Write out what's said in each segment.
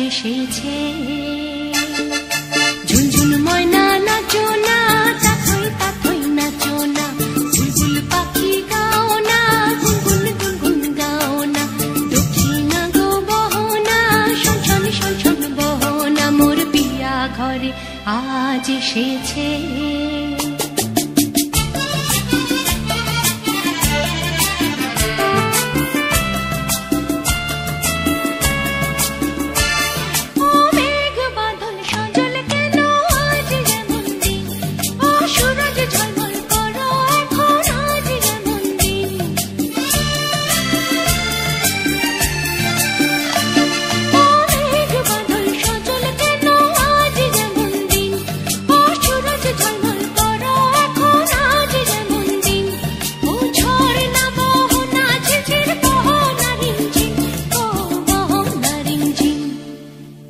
এসেছে। ঝুনঝুন ময়না নাচো না, তাথই তাথই নাচো না, বুলবুল পাখি গাও না, গুনগুন গুনগুন গাও না, দক্ষিণা গো বহো না, শনশন শনশন বহো না, মোর পিয়া ঘরে আজ এসেছে।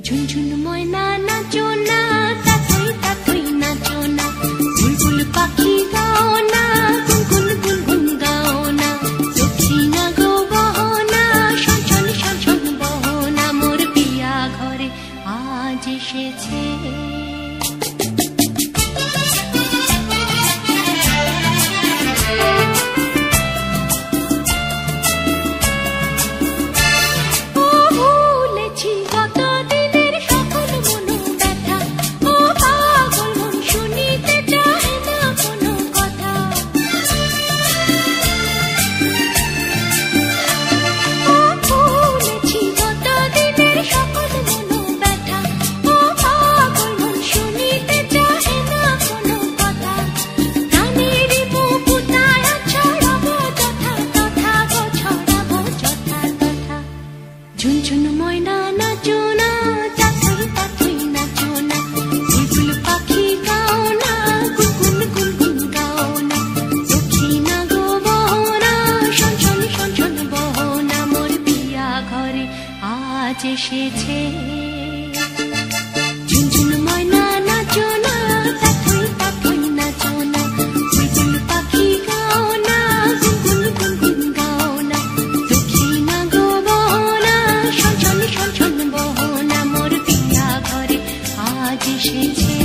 ঝুনঝুন ময়না নাচো না, তাথই তাথই নাচো না, বুলবুল পাখি গাও না, গুনগুন গুনগুন গাও না, দক্ষিণা গো বহো না, শনশন শনশন বহো না, মোর পিয়া ঘরে আজ এসেছে। ঝুনঝুন ময়না নাচো না, তাথই তাথই নাচো না, বুলবুল পাখি গাও না, গুনগুন গুনগুন গাও না, দক্ষিণা গো বহো না, শনশন শনশন বহো না, মোর পিয়া ঘরে আজ এসেছে। ঝুনঝুন ময়না নাচো না, তাথই তাথই নাচো না, বুলবুল পাখি গাও না, গুনগুন গুনগুন গাও না, দক্ষিণা গো বহো না, শনশন শনশন বহো না, মোর পিয়া ঘরে আজ এসেছে।